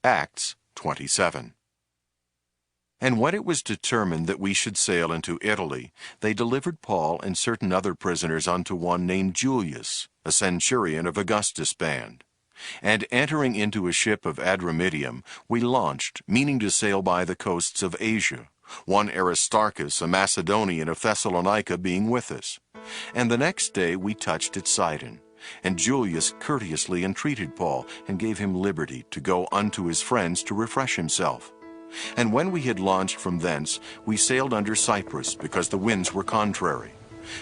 Acts 27. And when it was determined that we should sail into Italy, they delivered Paul and certain other prisoners unto one named Julius, a centurion of Augustus' band. And entering into a ship of Adramyttium, we launched, meaning to sail by the coasts of Asia, one Aristarchus, a Macedonian of Thessalonica, being with us. And the next day we touched at Sidon. And Julius courteously entreated Paul, and gave him liberty to go unto his friends to refresh himself. And when we had launched from thence, we sailed under Cyprus, because the winds were contrary.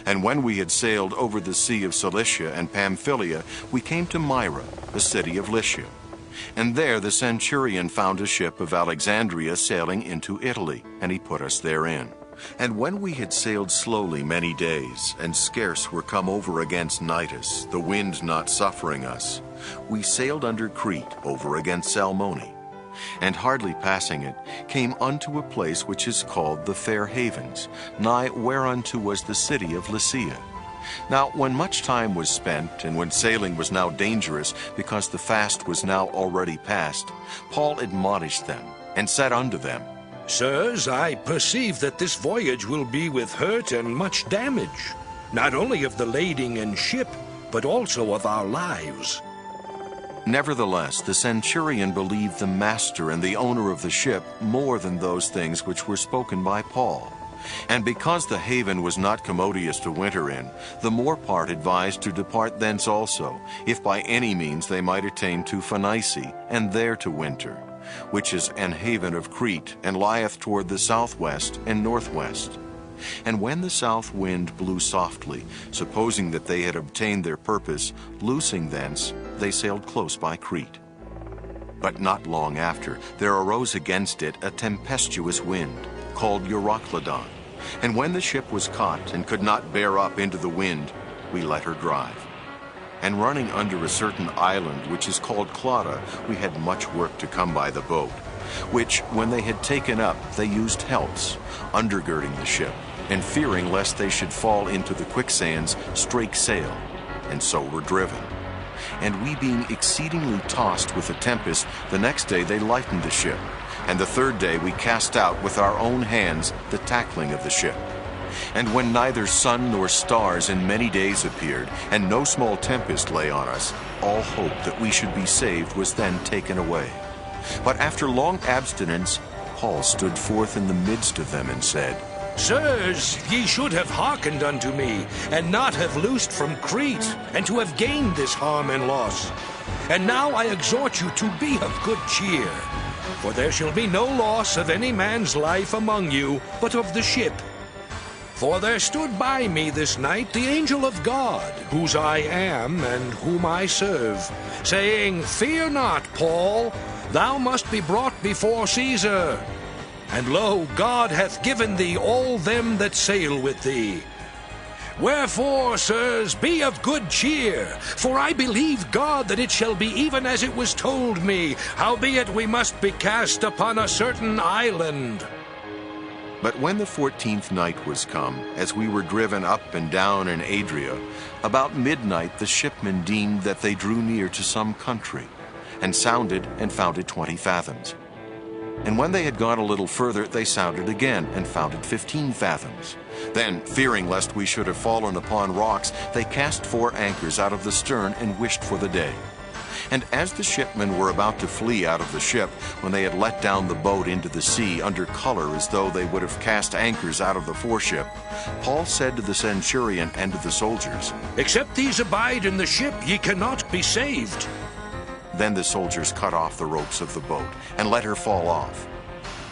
And when we had sailed over the sea of Cilicia and Pamphylia, we came to Myra, a city of Lycia. And there the centurion found a ship of Alexandria sailing into Italy, and he put us therein. And when we had sailed slowly many days, and scarce were come over against Cnidus, the wind not suffering us, we sailed under Crete over against Salmone, and hardly passing it, came unto a place which is called the Fair Havens, nigh whereunto was the city of Lasea. Now when much time was spent, and when sailing was now dangerous, because the fast was now already past, Paul admonished them, and said unto them, Sirs, I perceive that this voyage will be with hurt and much damage, not only of the lading and ship, but also of our lives. Nevertheless, the centurion believed the master and the owner of the ship more than those things which were spoken by Paul. And because the haven was not commodious to winter in, the more part advised to depart thence also, if by any means they might attain to Phoenice, and there to winter, which is an haven of Crete, and lieth toward the southwest and northwest. And when the south wind blew softly, supposing that they had obtained their purpose, loosing thence, they sailed close by Crete. But not long after, there arose against it a tempestuous wind, called Euroclydon. And when the ship was caught, and could not bear up into the wind, we let her drive. And running under a certain island, which is called Clauda, we had much work to come by the boat, which, when they had taken up, they used helps, undergirding the ship, and fearing lest they should fall into the quicksands, strake sail, and so were driven. And we being exceedingly tossed with a tempest, the next day they lightened the ship, and the third day we cast out with our own hands the tackling of the ship. And when neither sun nor stars in many days appeared, and no small tempest lay on us, all hope that we should be saved was then taken away. But after long abstinence, Paul stood forth in the midst of them and said, Sirs, ye should have hearkened unto me, and not have loosed from Crete, and to have gained this harm and loss. And now I exhort you to be of good cheer, for there shall be no loss of any man's life among you, but of the ship. For there stood by me this night the angel of God, whose I am, and whom I serve, saying, Fear not, Paul, thou must be brought before Caesar. And lo, God hath given thee all them that sail with thee. Wherefore, sirs, be of good cheer, for I believe God that it shall be even as it was told me, howbeit we must be cast upon a certain island. But when the 14th night was come, as we were driven up and down in Adria, about midnight the shipmen deemed that they drew near to some country, and sounded, and found it 20 fathoms. And when they had gone a little further, they sounded again, and found it 15 fathoms. Then, fearing lest we should have fallen upon rocks, they cast 4 anchors out of the stern, and wished for the day. And as the shipmen were about to flee out of the ship, when they had let down the boat into the sea under color as though they would have cast anchors out of the foreship, Paul said to the centurion and to the soldiers, Except these abide in the ship, ye cannot be saved. Then the soldiers cut off the ropes of the boat, and let her fall off.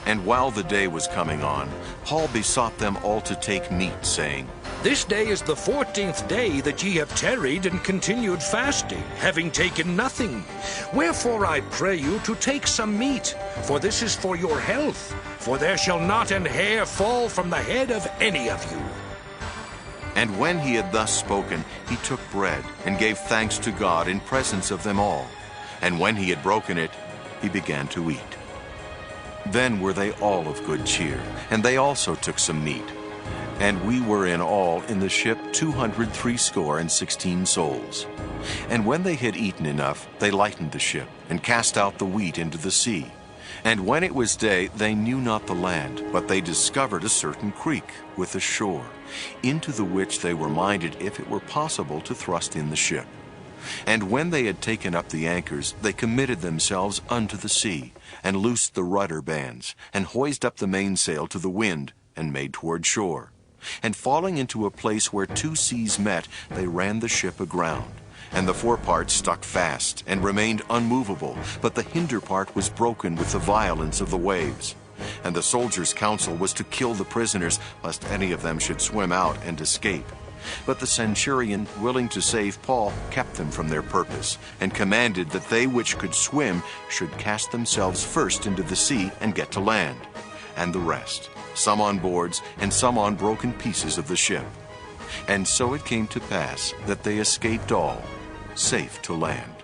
And while the day was coming on, Paul besought them all to take meat, saying, This day is the 14th day that ye have tarried and continued fasting, having taken nothing. Wherefore I pray you to take some meat, for this is for your health, for there shall not an hair fall from the head of any of you. And when he had thus spoken, he took bread, and gave thanks to God in presence of them all. And when he had broken it, he began to eat. Then were they all of good cheer, and they also took some meat. And we were in all in the ship 260 souls. And when they had eaten enough, they lightened the ship, and cast out the wheat into the sea. And when it was day, they knew not the land, but they discovered a certain creek with a shore, into the which they were minded, if it were possible, to thrust in the ship. And when they had taken up the anchors, they committed themselves unto the sea, and loosed the rudder bands, and hoised up the mainsail to the wind, and made toward shore. And falling into a place where two seas met, they ran the ship aground. And the forepart stuck fast, and remained unmovable, but the hinder part was broken with the violence of the waves. And the soldiers' counsel was to kill the prisoners, lest any of them should swim out and escape. But the centurion, willing to save Paul, kept them from their purpose, and commanded that they which could swim should cast themselves first into the sea and get to land, and the rest, some on boards and some on broken pieces of the ship. And so it came to pass that they escaped all, safe to land.